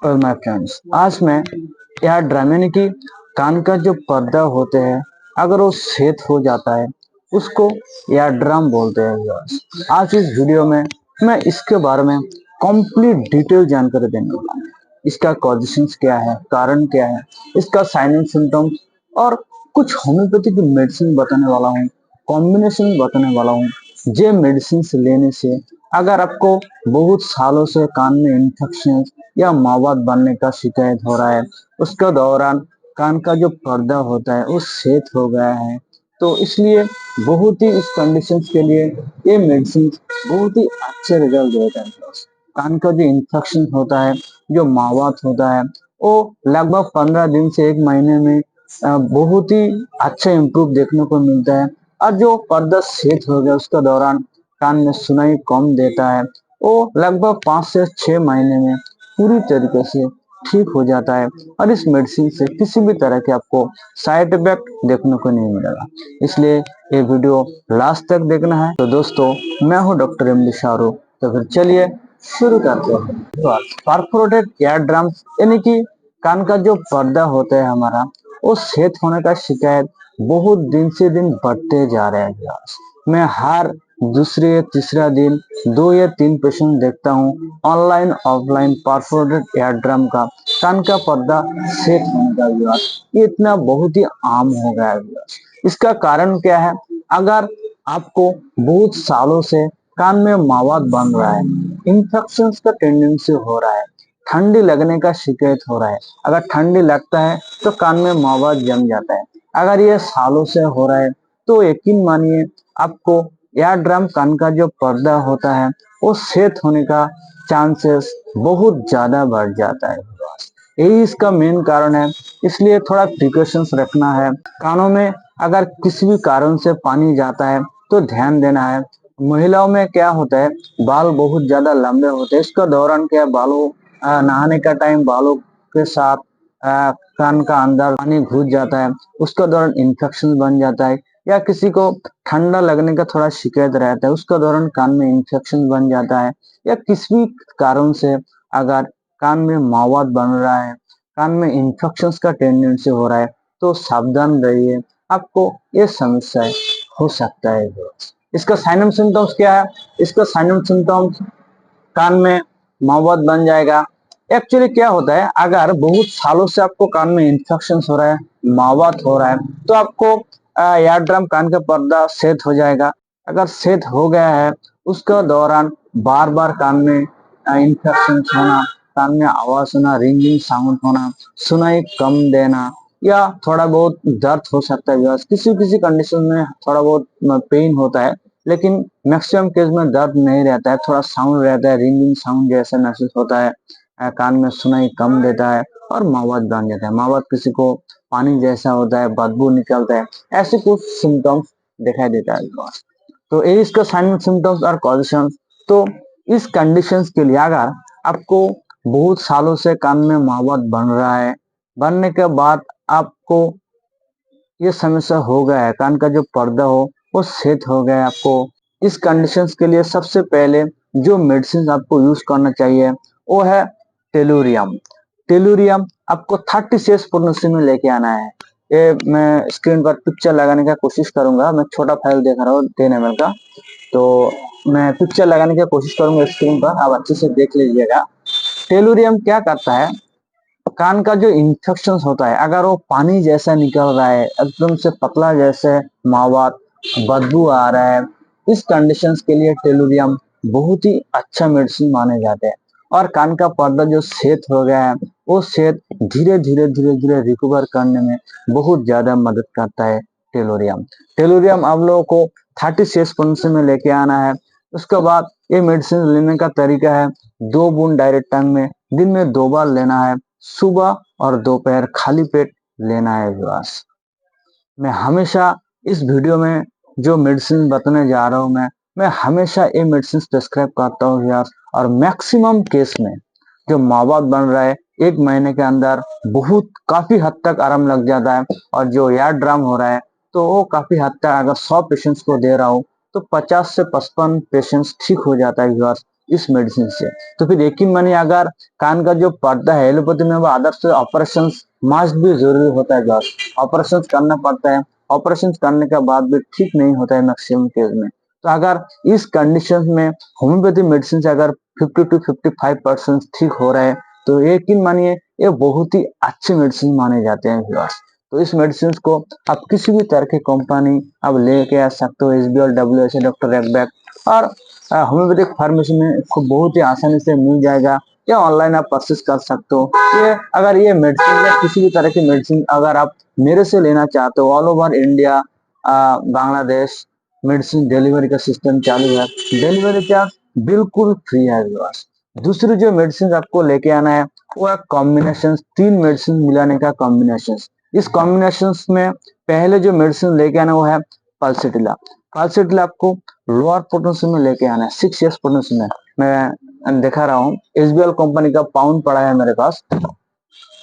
और my friends, आज मैं यार ड्रामे यानी कि कान का जो पर्दा होते हैं, अगर वो छेद हो जाता है उसको यार ड्राम बोलते हैं व्यूअर्स। आज इस वीडियो में मैं इसके बारे में कंप्लीट डिटेल जानकारी देने वाला हूँ। इसका कॉजेशंस क्या है, कारण क्या है, इसका साइन एंड सिम्टम्स और कुछ होम्योपैथिक मेडिसिन बताने वाला हूँ, कॉम्बिनेशन बताने वाला हूँ। ये मेडिसिन लेने से अगर आपको बहुत सालों से कान में इन्फेक्शन या मावात बनने का शिकायत हो रहा है, उसके दौरान कान का जो पर्दा होता है वो छेद हो गया है, तो इसलिए बहुत ही इस कंडीशन के लिए ये मेडिसिन बहुत ही अच्छे रिजल्ट देता है। कान का जो इन्फेक्शन होता है, जो मावात होता है, वो लगभग 15 दिन से 1 महीने में बहुत ही अच्छा इम्प्रूव देखने को मिलता है। और जो पर्दा छेद हो गया उसके दौरान कान में सुनाई कम देता है, वो लगभग 5 से 6 महीने में पूरी तरीके से ठीक हो जाता है। और इस मेडिसिन से किसी भी तरह के आपको साइड इफेक्ट देखने को नहीं मिलेगा, इसलिए ये वीडियो लास्ट तक देखना है। तो दोस्तों, मैं हूं डॉक्टर एमडी शाहरुख। तो फिर चलिए शुरू करते हैं। परफोरेटेड ईयर ड्रम्स यानी कि कान का जो पर्दा होता है हमारा, वो छेद होने का शिकायत बहुत दिन से दिन बढ़ते जा रहे हैं। मैं हर दूसरे या तीसरा दिन 2 या 3 पेशेंट देखता हूँ online offline perforated ear drum का कान का पर्दा छेद होने का विवाद। ये इतना बहुत ही आम हो गया है विवाद। इसका कारण क्या है? अगर आपको बहुत सालों से कान में मावात बन रहा है, इन्फेक्शन का टेंडेंसी हो रहा है, ठंडी लगने का शिकायत हो रहा है, अगर ठंडी लगता है तो कान में मावात जम जाता है, अगर ये सालों से हो रहा है, तो यकीन मानिए आपको एयर ड्रम कान का जो पर्दा होता है वो छेद होने का चांसेस बहुत ज्यादा बढ़ जाता है। यही इसका मेन कारण है, इसलिए थोड़ा प्रिकॉशंस रखना है। कानों में अगर किसी भी कारण से पानी जाता है तो ध्यान देना है। महिलाओं में क्या होता है, बाल बहुत ज्यादा लंबे होते हैं, इसका दौरान क्या है, बालों नहाने का टाइम बालों के साथ कान का अंदर पानी घुस जाता है, उसका दौरान इन्फेक्शन बन जाता है। या किसी को ठंडा लगने का थोड़ा शिकायत रहता है, उसका दौरान कान में इन्फेक्शन बन जाता है। या किसी भी कारण से अगर कान में मावात बन रहा है, कान में इन्फेक्शन का टेंडेंसी हो रहा है, तो सावधान रहिए, आपको ये समस्या हो सकता है। इसका साइन एंड सिम्टम्स क्या है? इसका साइन एंड सिम्टम्स कान में मावत बन जाएगा। एक्चुअली क्या होता है, अगर बहुत सालों से आपको कान में इन्फेक्शन हो रहा है, मावत हो रहा है, तो आपको यार ड्रम कान का पर्दा छेद हो जाएगा। अगर छेद हो गया है, उसका दौरान बार बार कान में इन्फेक्शन होना, कान में आवाज होना, रिंगिंग साउंड होना, सुनाई कम देना, या थोड़ा बहुत दर्द हो सकता है। किसी किसी कंडीशन में थोड़ा बहुत पेन होता है, लेकिन मैक्सिमम केस में दर्द नहीं रहता है, थोड़ा साउंड रहता है, रिंगिंग साउंड जैसा महसूस होता है, कान में सुनाई कम देता है और मावत बन जाता है। मावत किसी को पानी जैसा होता है, बदबू निकलता है, ऐसे कुछ सिम्टम्स दिखाई देता है। तो ये इसका साइन सिम्टम्स और कॉजेशन। तो इस कंडीशंस के लिए अगर आपको बहुत सालों से कान में मावत बन रहा है, बनने के बाद आपको ये समस्या हो गया है, कान का जो पर्दा हो वो छेद हो गया है आपको, इस कंडीशंस के लिए सबसे पहले जो मेडिसिन आपको यूज करना चाहिए वो है टेलुरियम। टेलुरियम आपको 36 पोटेंसी में लेके आना है। ये मैं स्क्रीन पर पिक्चर लगाने का कोशिश करूंगा, मैं छोटा फाइल देख रहा हूँ 10 ml का, तो मैं पिक्चर लगाने की कोशिश करूंगा स्क्रीन पर, आप अच्छे से देख लीजिएगा। टेलुरियम क्या करता है, कान का जो इन्फेक्शन होता है, अगर वो पानी जैसा निकल रहा है, एकदम से पतला जैसे मावात, बदबू आ रहा है, इस कंडीशंस के लिए टेलुरियम बहुत ही अच्छा मेडिसिन माने जाते हैं। और कान का पर्दा जो छेद हो गया है, वो छेद धीरे धीरे रिकवर करने में बहुत ज्यादा मदद करता है टेलुरियम। टेलुरियम आप लोगों को 36 में लेके आना है। उसके बाद ये मेडिसिन लेने का तरीका है, 2 बूंद डायरेक्ट टंग में दिन में 2 बार लेना है, सुबह और दोपहर खाली पेट लेना है विवास। मैं हमेशा इस वीडियो में जो मेडिसिन बताने जा रहा हूँ, मैं हमेशा ये मेडिसिन प्रेस्क्राइब करता हूँ विवास। और मैक्सिमम केस में जो मावात बन रहा है 1 महीने के अंदर बहुत काफी हद तक आराम लग जाता है। और जो यार ड्राम हो रहा है, तो वो काफी हद तक, अगर 100 पेशेंट्स को दे रहा हूँ तो 50 से 55 पेशेंट्स ठीक हो जाता है विवास। इस मेडिसिन से। तो फिर यकीन मानिए अगर कान का जो पर्दा है एलोपैथी में वो आदर्श ऑपरेशन मस्ट भी जरूरी होता है दोस्त, ऑपरेशन करना पड़ता है, ऑपरेशन करने के बाद भी ठीक नहीं होता है मैक्सिमम केस में। तो अगर इस कंडीशन में होम्योपैथी मेडिसिन से अगर 50 to 55% ठीक हो रहा है तो यकीन मानिए ये बहुत ही अच्छे मेडिसिन माने जाते हैं व्यूअर्स। तो इस मेडिसिन को आप किसी भी तरह की कंपनी आप लेके आ सकते हो, SBL, WSA, डॉक्टर रैकबैक और होम्योपैथिक फार्मेसी में इसको बहुत ही आसानी से मिल जाएगा या ऑनलाइन आप परचेस कर सकते हो। ये अगर ये मेडिसिन या किसी भी तरह की मेडिसिन अगर आप मेरे से लेना चाहते हो all over India Bangladesh medicine delivery का सिस्टम चालू है, डिलीवरी चार्ज बिल्कुल फ्री है व्यूअर्स। दूसरी जो मेडिसिन आपको लेके आना है वो है कॉम्बिनेशन, 3 मेडिसिन मिलाने का कॉम्बिनेशन। इस कॉम्बिनेशन में पहले जो मेडिसिन लेके आना वो है पल्सेटिला। पल्सेटिला आपको लोअर पोटेंसी में लेके आना है, 6 years पोटेंसी में। मैं दिखा रहा हूँ, SBL कंपनी का पाउंड पड़ा है मेरे पास।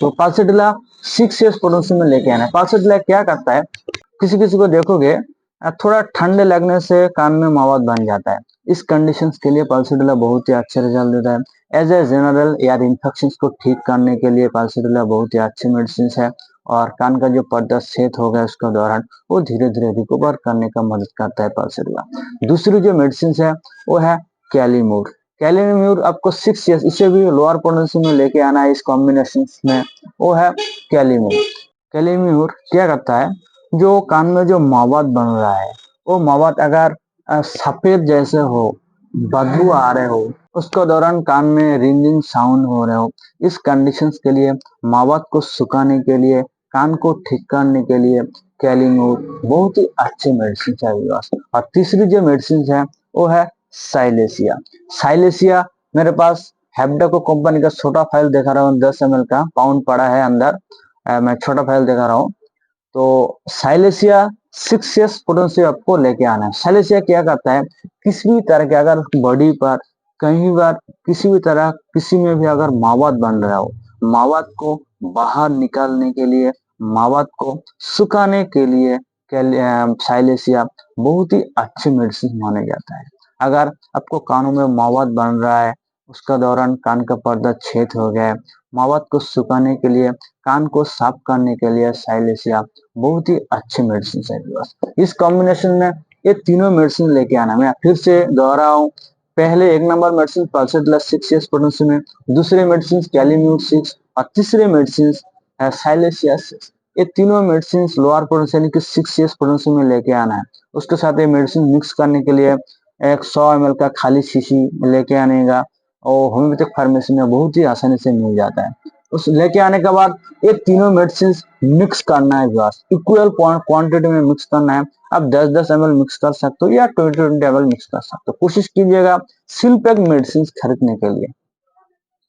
तो पल्सेटिला 6 years पोटेंसी में लेके आना है। पल्सेटिला क्या करता है, किसी किसी को देखोगे थोड़ा ठंडे लगने से कान में मवाद बन जाता है, इस कंडीशन के लिए पल्सेटिला बहुत ही अच्छे रिजल्ट देता है। As a general ear infection को ठीक करने के लिए पल्सेटिला बहुत ही अच्छी मेडिसिन है और कान का जो पर्दा सेट हो गया उसके दौरान वो धीरे धीरे रिकवर करने का मदद करता है पल्सेटिला। दूसरी जो मेडिसिन है वो है कैलीम्यूर। कैलीम्यूर आपको 6 years, इसे भी लोअर पोटेंसी में लेके आना है इस कॉम्बिनेशन में, वो है कैलीम्यूर। कैलीम्यूर क्या करता है, जो कान में जो मवाद बन रहा है वो मवाद अगर सफेद जैसे हो, बदबू आ रहे हो, उसके दौरान कान में रिंगिंग साउंड हो रहे हो, इस कंडीशंस के लिए मवाद को सुखाने के लिए, कान को ठीक करने के लिए कैलीम्यूर बहुत ही अच्छी मेडिसिन है। और तीसरी जो मेडिसिन है वो है साइलेसिया। साइलेसिया मेरे पास हेप्डेको कंपनी का छोटा फाइल दिखा रहा हूँ, 10 ml का पाउंड पड़ा है अंदर। मैं छोटा फाइल दिखा रहा हूँ। तो साइलेसिया 6 years पोटेंशियल आपको लेके आना है। साइलेसिया क्या करता है, किसी भी तरह के अगर बॉडी पर कहीं बार किसी भी तरह किसी में भी अगर मवाद बन रहा हो, मवाद को बाहर निकालने के लिए, मवाद को सुखाने के लिए साइलेसिया बहुत ही अच्छी मेडिसिन माना जाता है। अगर आपको कानों में मवाद बन रहा है, उसका दौरान कान का पर्दा छेद हो गया है, मवाद को सुखाने के लिए, कान को साफ करने के लिए साइलेसिया बहुत ही अच्छी मेडिसिन है। इस कॉम्बिनेशन में ये तीनों मेडिसिन लेके आना। मैं फिर से दोहराऊं, पहले 1 number medicine pulsatilla 6 years potency में, दूसरे मेडिसिन कैलीम्यूर 6 और तीसरे मेडिसिन साइलेसिया 6। ये तीनों मेडिसिन लोअर पोटेंसी यानी कि 6 years पोटेंसी में लेके आना है। उसके साथ ये मेडिसिन मिक्स करने के लिए एक 100 ml का खाली शीशी लेके आने का, और होम्योपैथिक फार्मेसी में बहुत ही आसानी से मिल जाता है। उस लेके आने के बाद ये तीनों मेडिसिन मिक्स करना है, बस इक्वल क्वांटिटी में मिक्स करना है। आप 10-10 ml मिक्स कर सकते हो या 20-20 ml मिक्स कर सकते हो। कोशिश कीजिएगा सील पैक मेडिसिन खरीदने के लिए।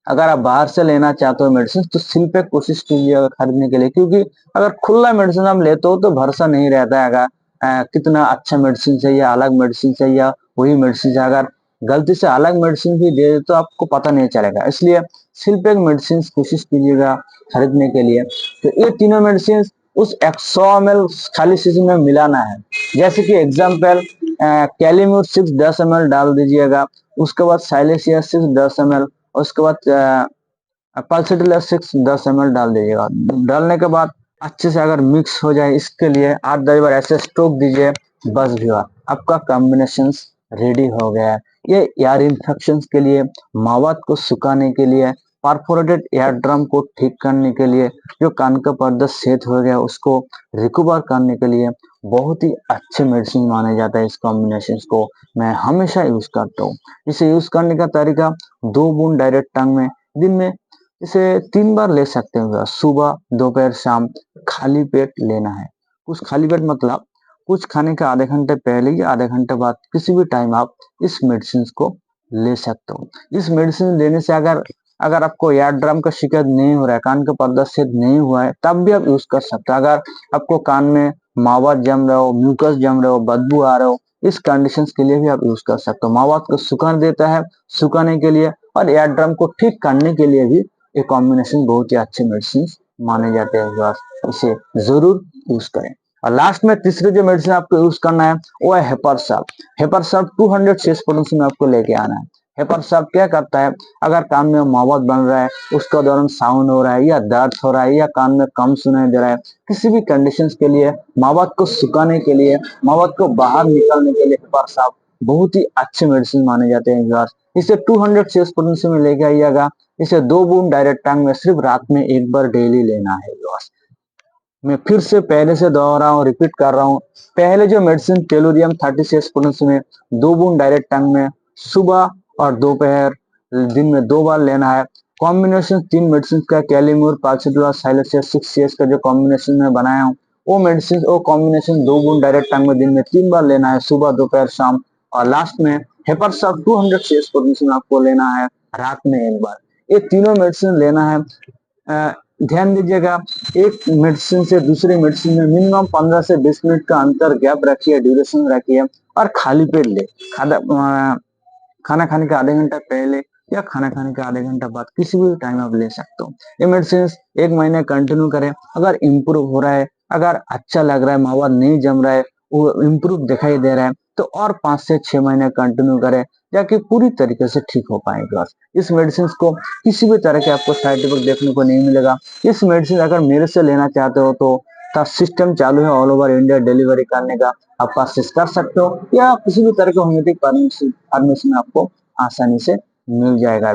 अगर आप बाहर से लेना चाहते हो मेडिसिन तो सील पैक कोशिश कीजिएगा खरीदने के लिए, क्योंकि अगर खुला मेडिसिन आप लेते हो तो भरोसा नहीं रहता है अगर कितना अच्छा मेडिसिन है या अलग मेडिसिन है या वही मेडिसिन है। अगर गलती से अलग मेडिसिन भी दे तो आपको पता नहीं चलेगा, इसलिए सील पैक मेडिसिन कोशिश कीजिएगा खरीदने के लिए। तो ये तीनों मेडिसिन उस 100 ml खाली शीशी में मिलाना है। जैसे कि एग्जाम्पल कैलीम्यूर 6 10 ml डाल दीजिएगा, उसके बाद साइलेसिया 6 10 ml, उसके बाद पल्सेटिला 6 10 ml डाल दीजिएगा। डालने के बाद अच्छे से अगर मिक्स हो जाए इसके लिए 8-10 बार ऐसे स्ट्रोक दीजिए, बस भी आपका कॉम्बिनेशन रेडी हो गया है। ये एयर इन्फेक्शन के लिए, मवाद को सुखाने के लिए, परफोरेटेड एयर ड्रम को ठीक करने के लिए, जो कान का पर्दा सेट हो गया उसको रिकवर करने के लिए बहुत ही अच्छे मेडिसिन माने जाता है। इस कॉम्बिनेशन को मैं हमेशा यूज करता हूँ। इसे यूज करने का तरीका, 2 बूंद डायरेक्ट टंग में दिन में इसे 3 बार ले सकते हैं, सुबह दोपहर शाम खाली पेट लेना है। कुछ खाली पेट मतलब कुछ खाने के आधे घंटे पहले या आधे घंटे बाद किसी भी टाइम आप इस मेडिसिन को ले सकते हो। इस मेडिसिन लेने से अगर अगर आपको एयर ड्रम का शिकायत नहीं हो रहा है, कान का पर्दा सेट नहीं हुआ है, तब भी आप यूज कर सकते हो। अगर आपको कान में मवाद जम रहा हो, म्यूकस जम रहा हो, बदबू आ रहा हो, इस कंडीशन के लिए भी आप यूज कर सकते हो। मवाद को सुखाने देता है, सुखाने के लिए, और एयर ड्रम को ठीक करने के लिए भी ये कॉम्बिनेशन बहुत ही अच्छे मेडिसिन माने जाते हैं। इसे जरूर यूज करें। और लास्ट में तीसरे जो मेडिसिन आपको यूज करना है वो है हेपर साल्ट। हेपर साल्ट 200 शेष पोटेंशियल में आपको लेके आना है। हेपर साहब क्या करता है, अगर कान में मावत बन रहा है, उसके दौरान साउंड हो रहा है या दर्द हो रहा है या कान में कम सुनाई दे रहा है, किसी भी कंडीशंस के लिए मावत को सुखाने के लिए, मावत को बाहर निकालने के लिए हेपर साहब बहुत ही अच्छे मेडिसिन माने जाते हैं व्यूअर्स। इसे 200 सीएस पोटेंशियम में लेके आइएगा। इसे 2 बूंद डायरेक्ट टंग में सिर्फ रात में एक बार डेली लेना है व्यूअर्स। मैं फिर से पहले से दोहरा हूँ, रिपीट कर रहा हूँ। पहले जो मेडिसिन टेलोरियम 36 पोटेंशियम में 2 बूंद डायरेक्ट टंग में सुबह और दोपहर दिन में 2 बार लेना है। कॉम्बिनेशन 3 मेडिसिन का कैलीम्यूर, पाल्सिट्रॉल, साइलेंसिया 6CS का जो कॉम्बिनेशन में बनाया हूँ, वो कॉम्बिनेशन 2 बूंद डायरेक्ट टंग में दिन में 3 बार लेना है, सुबह दोपहर शाम। और लास्ट में हेपरसाफ 200 सीएस पोटेंशियम आपको लेना है रात में एक बार। ये तीनों मेडिसिन लेना है। ध्यान दीजिएगा, एक मेडिसिन से दूसरे मेडिसिन में मिनिमम 15 से 20 मिनट का अंतर गैप रखिए, ड्यूरेशन रखिए और खाली पेट ले। खाना खाने के आधे घंटा पहले या खाना खाने के आधे घंटा बाद किसी भी टाइम आप ले सकते हो। ये मेडिसिन 1 महीने कंटिन्यू करें। अगर इम्प्रूव हो रहा है, अगर अच्छा लग रहा है, मावा नहीं जम रहा है, वो इम्प्रूव दिखाई दे रहा है, तो और 5 से 6 महीने कंटिन्यू करें, जाके पूरी तरीके से ठीक हो पाएगा। इस मेडिसिन को किसी भी तरह के आपको साइड इफेक्ट देखने को नहीं मिलेगा। इस मेडिसिन अगर मेरे से लेना चाहते हो तो सिस्टम चालू है ऑल ओवर इंडिया डिलीवरी करने का, आप परचेस कर सकते हो या किसी भी तरह के होम्योपैथिक फार्मेसी में आपको आसानी से मिल जाएगा।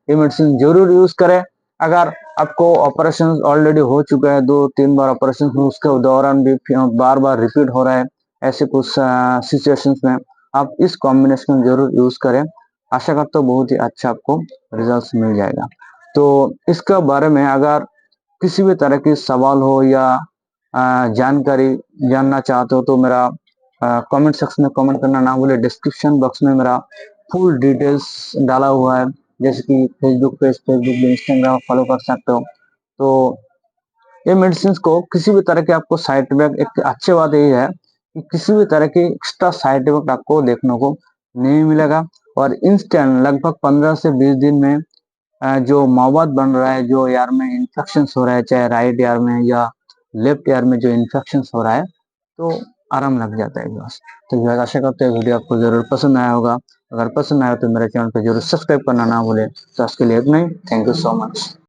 ये मेडिसिन जरूर यूज करें। अगर आपको ऑपरेशन ऑलरेडी हो चुका है, 2-3 बार ऑपरेशन, उसके दौरान भी बार बार रिपीट हो रहा है, ऐसे कुछ सिचुएशंस में आप इस कॉम्बिनेशन जरूर यूज करें। आशा करता हूँ बहुत ही अच्छा आपको रिजल्ट मिल जाएगा। तो इसके बारे में अगर किसी भी तरह की सवाल हो या जानकारी जानना चाहते हो तो मेरा कमेंट सेक्शन में कमेंट करना ना भूले। डिस्क्रिप्शन बॉक्स में मेरा फुल डिटेल्स डाला हुआ है, जैसे कि फेसबुक पेज, फेसबुक पे, इंस्टाग्राम फॉलो कर सकते हो। तो ये मेडिसिन को किसी भी तरह के आपको साइड इफेक्ट, एक अच्छी बात यही है कि किसी भी तरह की एक्स्ट्रा साइड इफेक्ट आपको देखने को नहीं मिलेगा और इंस्टेंट लगभग 15 से 20 दिन में जो मवाद बन रहा है, जो यार में इन्फेक्शन हो रहा है, चाहे राइट यार में या लेफ्ट यार में जो इन्फेक्शन हो रहा है, तो आराम लग जाता है बस। तो जो आशा करते हैं वीडियो आपको जरूर पसंद आया होगा। अगर पसंद आया तो मेरे चैनल को जरूर सब्सक्राइब करना ना भूले। तो आज के लिए इतना ही। Thank you so much.